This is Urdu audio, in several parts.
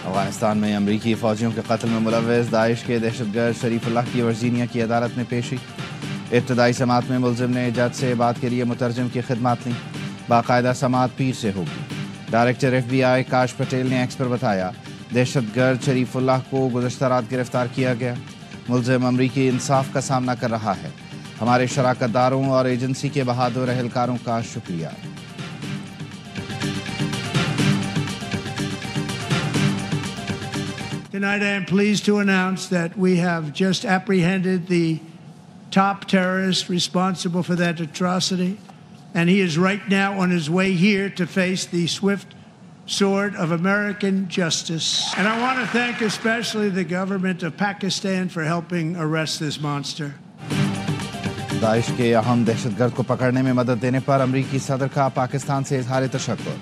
افغانستان میں امریکی فوجیوں کے قتل میں ملوث داعش کے دہشت گرد شریف اللہ کی ورجینیا کی عدالت میں پیشی۔ ابتدائی سماعت میں ملزم نے جج سے بات کے لیے مترجم کی خدمات لیں۔ باقاعدہ سماعت پیر سے ہوگی۔ ڈائریکٹر FBI کاش پٹیل نے ایکس پر بتایا دہشت گرد شریف اللہ کو گزشتہ رات گرفتار کیا گیا۔ ملزم امریکی انصاف کا سامنا کر رہا ہے۔ ہمارے شراکت داروں اور ایجنسی کے بہادر اہلکاروں کا شکریہ۔ Tonight I am pleased to announce that we have just apprehended the top terrorist responsible for that atrocity, and he is right now on his way here to face the swift sword of American justice. And I want to thank especially the government of Pakistan for helping arrest this monster. داعش کے اہم دہشت گرد کو پکڑنے میں مدد دینے پر امریکی صدر کا پاکستان سے اظہار تشکر۔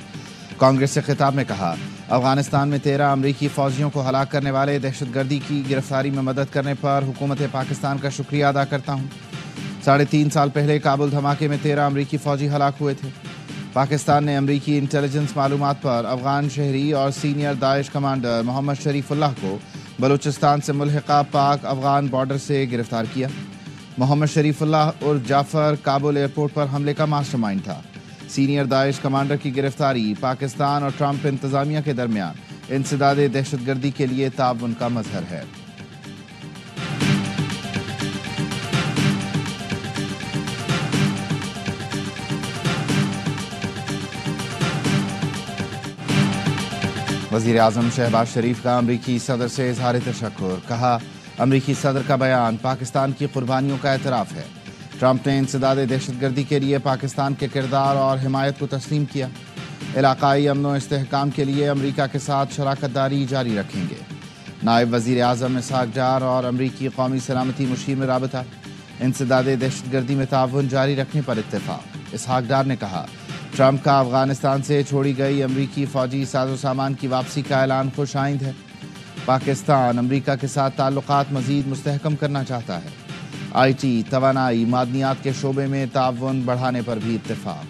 کانگریس سے خطاب میں کہا افغانستان میں 13 امریکی فوجیوں کو ہلاک کرنے والے دہشت گردی کی گرفتاری میں مدد کرنے پر حکومت پاکستان کا شکریہ ادا کرتا ہوں۔ 3.5 سال پہلے کابل دھماکے میں 13 امریکی فوجی ہلاک ہوئے تھے۔ پاکستان نے امریکی انٹیلیجنس معلومات پر افغان شہری اور سینئر داعش کمانڈر محمد شریف اللہ کو بلوچستان سے ملحقہ پاک افغان بارڈر سے گرفتار کیا۔ محمد شریف اللہ اور جعفر کابل ایئرپورٹ پر حملے کا ماسٹر مائنڈ تھا۔ سینئر داعش کمانڈر کی گرفتاری پاکستان اور ٹرمپ انتظامیہ کے درمیان انسداد دہشت گردی کے لیے تعاون کا مظہر ہے۔ وزیر اعظم شہباز شریف کا امریکی صدر سے اظہار تشکر۔ کہا امریکی صدر کا بیان پاکستان کی قربانیوں کا اعتراف ہے۔ ٹرمپ نے انسداد دہشت گردی کے لیے پاکستان کے کردار اور حمایت کو تسلیم کیا۔ علاقائی امن و استحکام کے لیے امریکہ کے ساتھ شراکت داری جاری رکھیں گے۔ نائب وزیر اعظم اسحاق ڈار اور امریکی قومی سلامتی مشیر میں رابطہ، انسداد دہشت گردی میں تعاون جاری رکھنے پر اتفاق۔ اسحاق ڈار نے کہا ٹرمپ کا افغانستان سے چھوڑی گئی امریکی فوجی ساز و سامان کی واپسی کا اعلان خوش آئند ہے۔ پاکستان امریکہ کے ساتھ تعلقات مزید مستحکم کرنا چاہتا ہے۔ IT، توانائی، معدنیات کے شعبے میں تعاون بڑھانے پر بھی اتفاق۔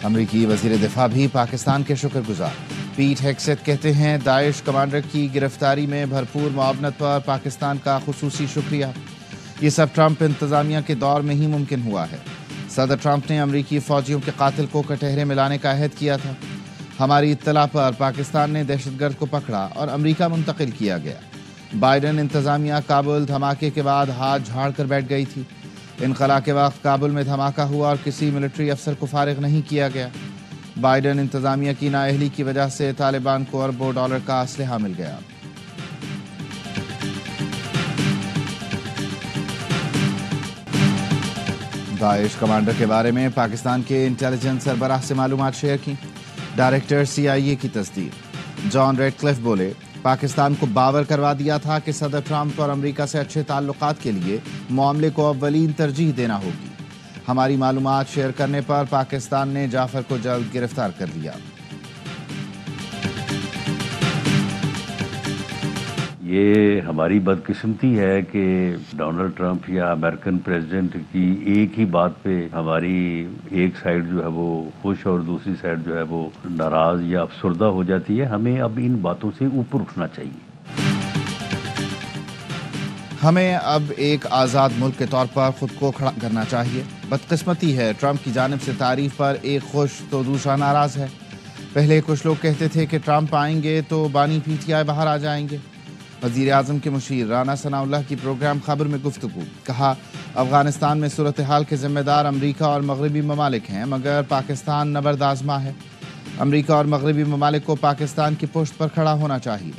امریکی وزیر دفاع بھی پاکستان کے شکر گزار۔ پیٹ ہیگسیت کہتے ہیں داعش کمانڈر کی گرفتاری میں بھرپور معاونت پر پاکستان کا خصوصی شکریہ۔ یہ سب ٹرمپ انتظامیہ کے دور میں ہی ممکن ہوا ہے۔ صدر ٹرمپ نے امریکی فوجیوں کے قاتل کو کٹہرے میں لانے کا عہد کیا تھا۔ ہماری اطلاع پر پاکستان نے دہشت گرد کو پکڑا اور امریکہ منتقل کیا گیا۔ بائیڈن انتظامیہ کابل دھماکے کے بعد ہاتھ جھاڑ کر بیٹھ گئی تھی۔ انخلا کے وقت کابل میں دھماکہ ہوا اور کسی ملٹری افسر کو فارغ نہیں کیا گیا۔ بائیڈن انتظامیہ کی نااہلی کی وجہ سے طالبان کو اربوں ڈالر کا اسلحہ مل گیا۔ داعش کمانڈر کے بارے میں پاکستان کے انٹیلیجنس سربراہ سے معلومات شیئر کی۔ ڈائریکٹر CIA کی تصدیق۔ جان ریڈ کلف بولے پاکستان کو باور کروا دیا تھا کہ صدر ٹرمپ اور امریکہ سے اچھے تعلقات کے لیے معاملے کو اولین ترجیح دینا ہوگی۔ ہماری معلومات شیئر کرنے پر پاکستان نے جعفر کو جلد گرفتار کر لیا۔ یہ ہماری بدقسمتی ہے کہ ڈونلڈ ٹرمپ یا امریکن پریزیڈنٹ کی ایک ہی بات پہ ہماری ایک سائیڈ جو ہے وہ خوش اور دوسری سائیڈ جو ہے وہ ناراض یا افسردہ ہو جاتی ہے۔ ہمیں اب ان باتوں سے اوپر اٹھنا چاہیے۔ ہمیں اب ایک آزاد ملک کے طور پر خود کو کھڑا کرنا چاہیے۔ بدقسمتی ہے ٹرمپ کی جانب سے تعریف پر ایک خوش تو دوسرا ناراض ہے۔ پہلے کچھ لوگ کہتے تھے کہ ٹرمپ آئیں گے تو بانی PTI باہر آ جائیں گے۔ وزیر اعظم کے مشیر رانا ثناء اللہ کی پروگرام خبر میں گفتگو۔ کہا افغانستان میں صورتحال کے ذمہ دار امریکہ اور مغربی ممالک ہیں مگر پاکستان نبرد آزما ہے۔ امریکہ اور مغربی ممالک کو پاکستان کی پشت پر کھڑا ہونا چاہیے۔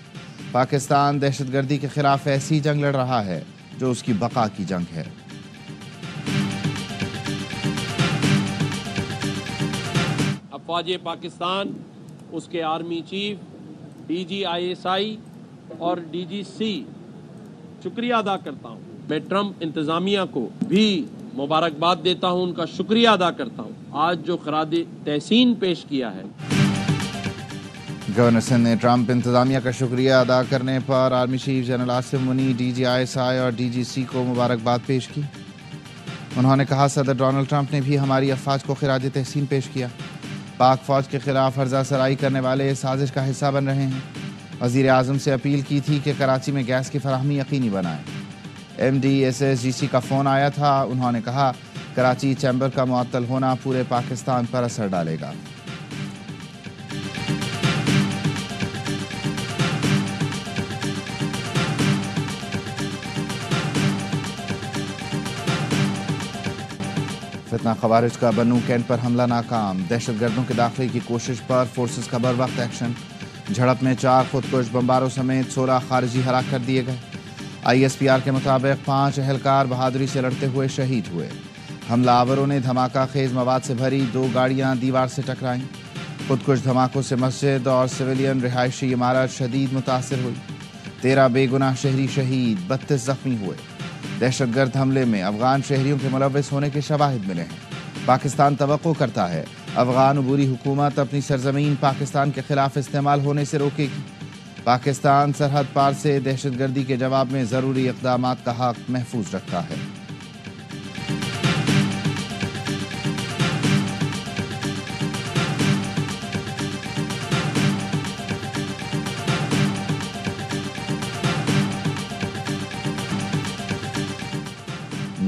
پاکستان دہشت گردی کے خلاف ایسی جنگ لڑ رہا ہے جو اس کی بقا کی جنگ ہے۔ افواج پاکستان، اس کے آرمی چیف، DG ISI اور DGC شکریہ ادا کرتا ہوں۔ میں ٹرمپ انتظامیہ کو بھی مبارکباد دیتا ہوں، ان کا شکریہ ادا کرتا ہوں۔ آج جو خراج تحسین پیش کیا ہے۔ گورنر سندھ نے ٹرمپ انتظامیہ کا شکریہ ادا کرنے پر آرمی چیف جنرل آصف منی، DGISI اور DGC کو مبارکباد پیش کی۔ انہوں نے کہا صدر ڈونلڈ ٹرمپ نے بھی ہماری افواج کو خراج تحسین پیش کیا۔ پاک فوج کے خلاف ہرزہ سرائی کرنے والے سازش کا حصہ بن رہے ہیں۔ وزیر اعظم سے اپیل کی تھی کہ کراچی میں گیس کی فراہمی یقینی بنائیں۔ MDSSGC کا فون آیا تھا، انہوں نے کہا کراچی چیمبر کا معطل ہونا پورے پاکستان پر اثر ڈالے گا۔ فتنہ خوارج کا بنو کینٹ پر حملہ ناکام، دہشت گردوں کے داخلے کی کوشش پر فورسز کا بروقت ایکشن۔ جھڑپ میں 4 خودکش بمباروں سمیت 16 خارجی ہلاک کر دیے گئے۔ ISPR کے مطابق 5 اہلکار بہادری سے لڑتے ہوئے شہید ہوئے۔ حملہ آوروں نے دھماکہ خیز مواد سے بھری 2 گاڑیاں دیوار سے ٹکرائیں۔ خودکش دھماکوں سے مسجد اور سویلین رہائشی عمارت شدید متاثر ہوئی۔ 13 بے گناہ شہری شہید، 32 زخمی ہوئے۔ دہشت گرد حملے میں افغان شہریوں کے ملوث ہونے کے شواہد ملے ہیں۔ پاکستان توقع کرتا ہے افغان عبوری حکومت اپنی سرزمین پاکستان کے خلاف استعمال ہونے سے روکے گی۔ پاکستان سرحد پار سے دہشت گردی کے جواب میں ضروری اقدامات کا حق محفوظ رکھتا ہے۔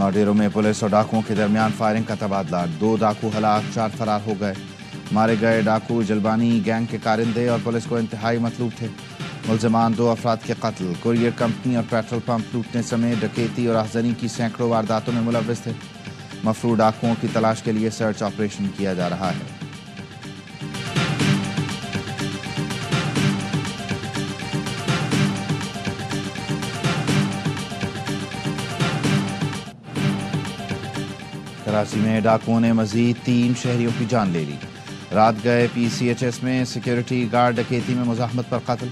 نوڈیرو میں پولیس اور ڈاکوؤں کے درمیان فائرنگ کا تبادلہ، 2 ڈاکو ہلاک، 4 فرار ہو گئے۔ مارے گئے ڈاکو جلبانی گینگ کے کارندے اور پولیس کو انتہائی مطلوب تھے۔ ملزمان 2 افراد کے قتل، کوریئر کمپنی اور پیٹرول پمپ لوٹنے سمیت ڈکیتی اور راہزنی کی سینکڑوں وارداتوں میں ملوث تھے۔ مفرور ڈاکوؤں کی تلاش کے لیے سرچ آپریشن کیا جا رہا ہے۔ کراچی میں ڈاکوؤں نے مزید 3 شہریوں کی جان لے لی۔ رات گئے PCHS میں سیکیورٹی گارڈ ڈکیتی میں مزاحمت پر قتل۔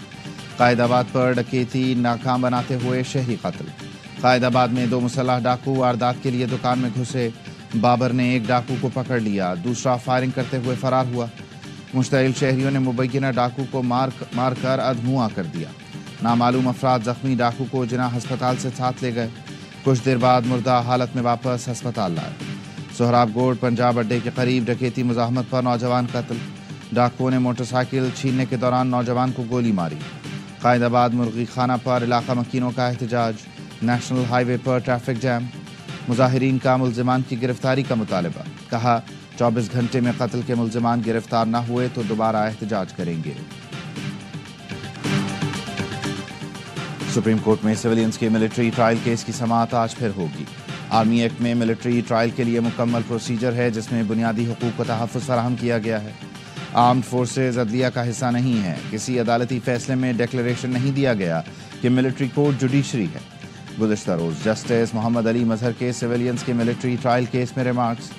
قائد آباد پر ڈکیتی ناکام بناتے ہوئے شہری قتل۔ قائد آباد میں 2 مسلح ڈاکو واردات کے لیے دکان میں گھسے، بابر نے 1 ڈاکو کو پکڑ لیا، دوسرا فائرنگ کرتے ہوئے فرار ہوا۔ مشتعل شہریوں نے مبینہ ڈاکو کو مار کر ادھمواں کر دیا۔ نامعلوم افراد زخمی ڈاکو کو جناح ہسپتال سے ساتھ لے گئے، کچھ دیر بعد مردہ حالت میں واپس ہسپتال لائے۔ سہراب گوڑ پنجاب اڈے کے قریب ڈکیتی مزاحمت پر نوجوان قتل، ڈاکوؤں نے موٹر سائیکل چھیننے کے دوران نوجوان کو گولی ماری۔ قائد آباد مرغی خانہ پر علاقہ مکینوں کا احتجاج، نیشنل ہائی وے پر ٹریفک جام، مظاہرین کا ملزمان کی گرفتاری کا مطالبہ، کہا 24 گھنٹے میں قتل کے ملزمان گرفتار نہ ہوئے تو دوبارہ احتجاج کریں گے۔ سپریم کورٹ میں سویلینز کے ملٹری ٹرائل کیس کی سماعت آج پھر ہوگی۔ آرمی ایکٹ میں ملٹری ٹرائل کے لیے مکمل پروسیجر ہے جس میں بنیادی حقوق کو تحفظ فراہم کیا گیا ہے۔ آرمڈ فورسز عدلیہ کا حصہ نہیں ہے، کسی عدالتی فیصلے میں ڈیکلریشن نہیں دیا گیا کہ ملٹری کورٹ جوڈیشری ہے۔ گزشتہ روز جسٹس محمد علی مظہر کے سویلینز کے ملٹری ٹرائل کیس میں ریمارکس،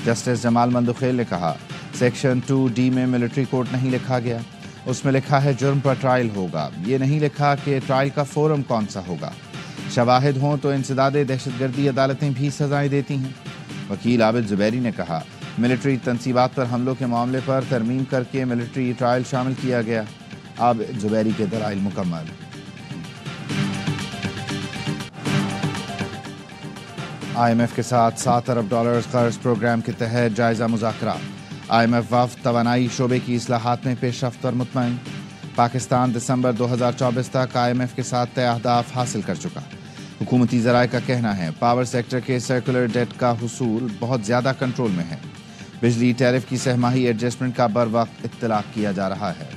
جسٹس جمال مندخیل نے کہا سیکشن 2D میں ملٹری کورٹ نہیں لکھا گیا، اس میں لکھا ہے جرم پر ٹرائل ہوگا، یہ نہیں لکھا کہ ٹرائل کا فورم کون سا ہوگا۔ شواہد ہوں تو انسداد دہشت گردی عدالتیں بھی سزائیں دیتی ہیں۔ وکیل عابد زبیری نے کہا ملٹری تنصیبات پر حملوں کے معاملے پر ترمیم کر کے ملٹری ٹرائل شامل کیا گیا۔ عابد زبیری کے دلائل مکمل۔ IMF کے ساتھ $7 ارب قرض پروگرام کے تحت جائزہ مذاکرات، IMF وفد توانائی شعبے کی اصلاحات میں پیش رفت پر مطمئن۔ پاکستان دسمبر 2024 تک IMF کے ساتھ طے اہداف حاصل کر چکا۔ حکومتی ذرائع کا کہنا ہے پاور سیکٹر کے سرکولر ڈیٹ کا حصول بہت زیادہ کنٹرول میں ہے۔ بجلی ٹیرف کی سہ ماہی ایڈجسٹمنٹ کا بر وقت اطلاق کیا جا رہا ہے۔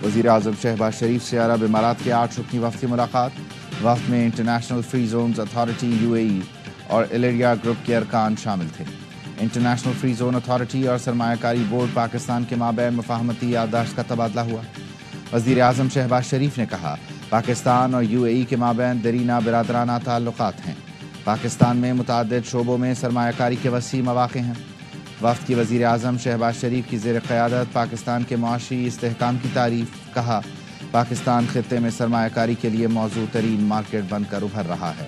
وزیر اعظم شہباز شریف سے عرب امارات کے 8 رکنی وفد کی ملاقات، وفد میں international free zones authority UAE اور ایلریا گروپ کے ارکان شامل تھے۔ انٹرنیشنل فری زون اتھارٹی اور سرمایہ کاری بورڈ پاکستان کے مابین مفاہمتی یادداشت کا تبادلہ ہوا۔ وزیر اعظم شہباز شریف نے کہا پاکستان اور UAE کے مابین دیرینہ برادرانہ تعلقات ہیں۔ پاکستان میں متعدد شعبوں میں سرمایہ کاری کے وسیع مواقع ہیں۔ وفد کی وزیر اعظم شہباز شریف کی زیر قیادت پاکستان کے معاشی استحکام کی تعریف، کہا پاکستان خطے میں سرمایہ کاری کے لیے موزوں ترین مارکیٹ بن کر ابھر رہا ہے۔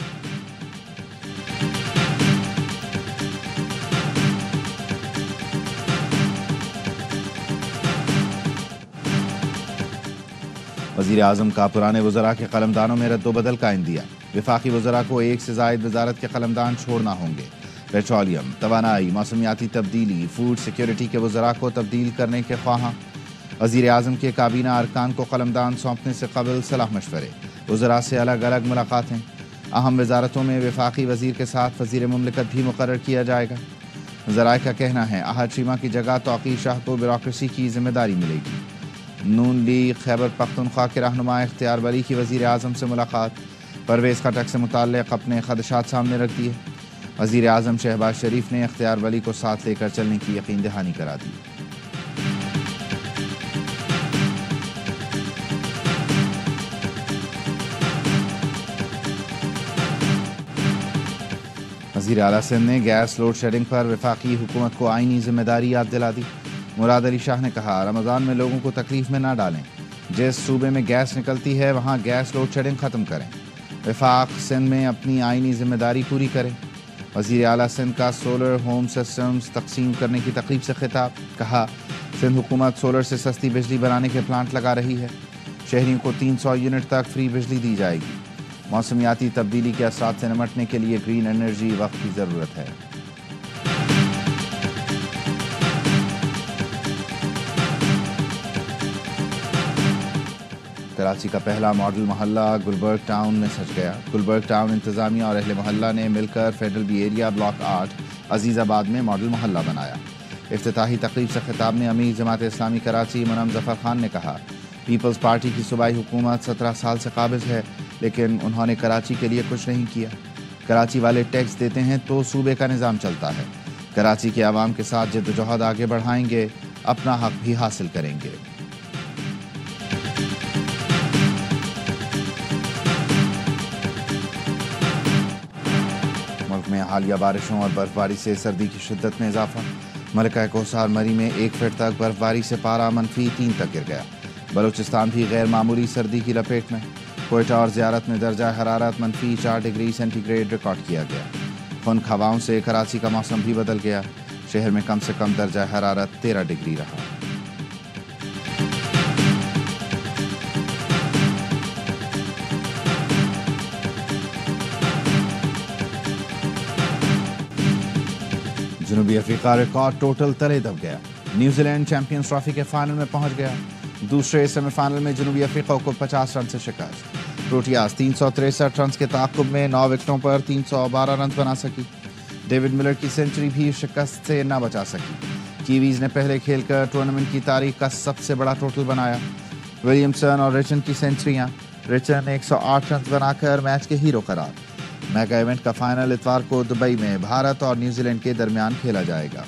وزیر اعظم کا پرانے وزراء کے قلمدانوں میں رد و بدل کا عندیہ، وفاقی وزراء کو ایک سے زائد وزارت کے قلمدان چھوڑنا ہوں گے۔ پیٹرولیم، توانائی، موسمیاتی تبدیلی، فوڈ سیکیورٹی کے وزراء کو تبدیل کرنے کے خواہاں۔ وزیر اعظم کے کابینہ ارکان کو قلمدان سونپنے سے قبل صلاح مشورے، وزراء سے الگ الگ ملاقاتیں۔ اہم وزارتوں میں وفاقی وزیر کے ساتھ وزیر مملکت بھی مقرر کیا جائے گا۔ ذرائع کا کہنا ہے احد شیما کی جگہ توقیر شاہ کو بیوروکریسی کی ذمہ داری ملے گی۔ نون لیگ خیبر پختونخوا کے رہنما اختیار ولی کی وزیر اعظم سے ملاقات، پرویز خٹک سے متعلق اپنے خدشات سامنے رکھ دیے۔ وزیر اعظم شہباز شریف نے اختیار ولی کو ساتھ لے کر چلنے کی یقین دہانی کرا دی۔ وزیر اعلیٰ سندھ نے گیس لوڈ شیڈنگ پر وفاقی حکومت کو آئینی ذمہ داری یاد دلا دی۔ مراد علی شاہ نے کہا رمضان میں لوگوں کو تکلیف میں نہ ڈالیں، جس صوبے میں گیس نکلتی ہے وہاں گیس لوڈ شیڈنگ ختم کریں، وفاق سندھ میں اپنی آئینی ذمہ داری پوری کرے۔ وزیر اعلیٰ سندھ کا سولر ہوم سسٹمز تقسیم کرنے کی تقریب سے خطاب، کہا سندھ حکومت سولر سے سستی بجلی بنانے کے پلانٹ لگا رہی ہے، شہریوں کو 300 یونٹ تک فری بجلی دی جائے گی۔ موسمیاتی تبدیلی کے اثرات سے نمٹنے کے لیے گرین انرجی وقت کی ضرورت ہے۔ کراچی کا پہلا ماڈل محلہ گلبرگ ٹاؤن میں سج گیا۔ گلبرگ ٹاؤن انتظامیہ اور اہل محلہ نے مل کر فیڈرل بی ایریا بلاک 8 عزیز آباد میں ماڈل محلہ بنایا۔ افتتاحی تقریب سے خطاب میں امیر جماعت اسلامی کراچی منم ظفر خان نے کہا پیپلز پارٹی کی صوبائی حکومت 17 سال سے قابض ہے، لیکن انہوں نے کراچی کے لیے کچھ نہیں کیا۔ کراچی والے ٹیکس دیتے ہیں تو صوبے کا نظام چلتا ہے۔ کراچی کے عوام کے ساتھ جدوجہد آگے بڑھائیں گے، اپنا حق بھی حاصل کریں گے۔ ملک میں حالیہ بارشوں اور برف باری سے سردی کی شدت میں اضافہ۔ ملکہ کوثر مری میں 1 فٹ تک برف باری سے پارہ -3 تک گر گیا۔ بلوچستان بھی غیر معمولی سردی کی لپیٹ میں۔ کوئٹہ اور زیارت میں درجہ حرارت -4 ڈگری سینٹی گریڈ ریکارڈ کیا گیا۔ خنک ہواؤں سے کراچی کا موسم بھی بدل گیا، شہر میں کم سے کم درجہ حرارت 13 ڈگری رہا۔ جنوبی افریقہ ریکارڈ ٹوٹل تلے دب گیا۔ نیوزی لینڈ چیمپئنز ٹرافی کے فائنل میں پہنچ گیا۔ دوسرے سیمی فائنل میں جنوبی افریقہ کو 50 رن سے شکست۔ پروٹیاز 363 رنز کے تعاقب میں 9 وکٹوں پر 312 رنز بنا سکی۔ ڈیوڈ ملر کی سنچری بھی شکست سے نہ بچا سکی۔ کیویز نے پہلے کھیل کر ٹورنامنٹ کی تاریخ کا سب سے بڑا ٹوٹل بنایا۔ ولیمسن اور ریچن کی سنچریاں، ریچن 108 رنز بنا کر میچ کے ہیرو قرار۔ میگا ایونٹ کا فائنل اتوار کو دبئی میں بھارت اور نیوزی لینڈ کے درمیان کھیلا جائے گا۔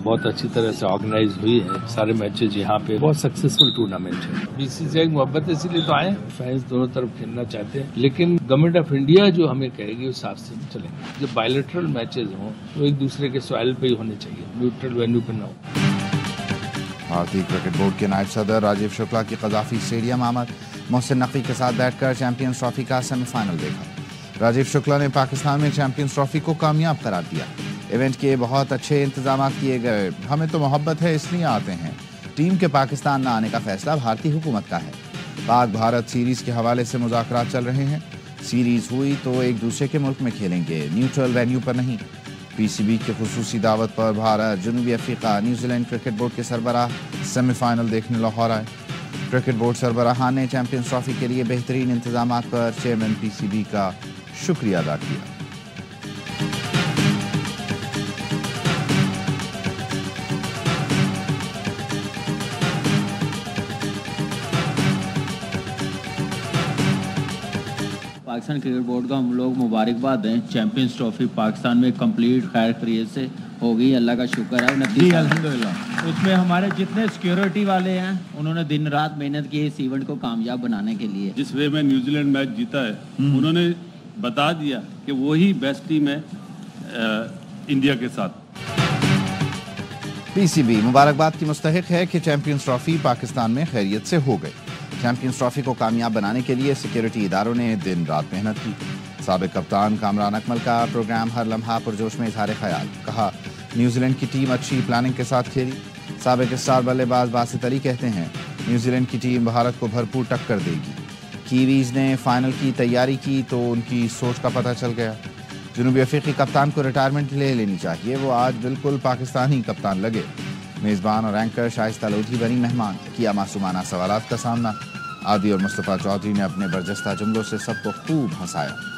بہت اچھی طرح سے آرگنائز ہوئی ہے، سارے میچز یہاں پہ بہت سکسیسفل ٹورنامنٹ ہے۔ بی سی سی آئی محبت اسی لیے تو آئے، فینس دونوں طرف کھیلنا چاہتے ہیں، لیکن گورنمنٹ آف انڈیا جو ہمیں کہے گی اس حساب سے چلیں گے۔ جب بائیلیٹرل میچز ہوں تو ایک دوسرے کے سوائل پہ ہی ہونے چاہیے، نیوٹرل وینیو پہ نہ ہو۔ بھارتی کرکٹ بورڈ کے نائب صدر راجیو شکلا کی قذافی اسٹیڈیم آمد، محسن نقوی کے ساتھ بیٹھ کر چیمپئنز ٹرافی کا سیمی فائنل دیکھا۔ راجیو شکلا نے پاکستان میں چیمپئنز ٹرافی کو کامیاب قرار دیا۔ ایونٹ کے بہت اچھے انتظامات کیے گئے، ہمیں تو محبت ہے اس لیے آتے ہیں۔ ٹیم کے پاکستان نہ آنے کا فیصلہ بھارتی حکومت کا ہے۔ پاک بھارت سیریز کے حوالے سے مذاکرات چل رہے ہیں، سیریز ہوئی تو ایک دوسرے کے ملک میں کھیلیں گے، نیوٹرل وینیو پر نہیں۔ پی سی بی کی خصوصی دعوت پر بھارت، جنوبی افریقہ، نیوزی لینڈ کرکٹ بورڈ کے سربراہ سیمی فائنل دیکھنے لاہور آئے۔ کرکٹ بورڈ سربراہان نے چیمپئنز ٹرافی کے لیے بہترین انتظامات پر چیئرمین پی سی بی کا شکریہ ادا کیا۔ پاکستان کرکٹ بورڈ کو ہم لوگ مبارکباد دیں، چیمپئنز ٹرافی پاکستان میں کمپلیٹ خیر خیریت سے ہو گئی، اللہ کا شکر ہے۔ جی الحمدللہ، اس میں ہمارے جتنے سیکیورٹی والے ہیں انہوں نے دن رات محنت کی اس ایونٹ کو کامیاب بنانے کے لیے۔ جس وے میں نیوزی لینڈ میچ جیتا ہے انہوں نے بتا دیا کہ وہی بیسٹ ٹیم ہے انڈیا کے ساتھ۔ پی سی بی مبارکباد کی مستحق ہے کہ چیمپئنز ٹرافی پاکستان میں خیریت سے ہو گئی۔ چیمپئنز ٹرافی کو کامیاب بنانے کے لیے سیکیورٹی اداروں نے دن رات محنت کی۔ سابق کپتان کامران اکمل کا پروگرام ہر لمحہ پرجوش میں اظہار خیال، کہا نیوزی لینڈ کی ٹیم اچھی پلاننگ کے ساتھ کھیلی۔ سابق اسٹار بلے باز باسط علی کہتے ہیں نیوزی لینڈ کی ٹیم بھارت کو بھرپور ٹکر دے گی۔ کیویز نے فائنل کی تیاری کی تو ان کی سوچ کا پتہ چل گیا۔ جنوبی افریقی کپتان کو ریٹائرمنٹ لے لینی چاہیے، وہ آج بالکل پاکستانی کپتان لگے۔ میزبان اور اینکر شائستہ لودھی بنی مہمان، کیا معصومانہ سوالات کا سامنا۔ عادی اور مصطفیٰ چودھری نے اپنے برجستہ جملوں سے سب کو خوب ہنسایا۔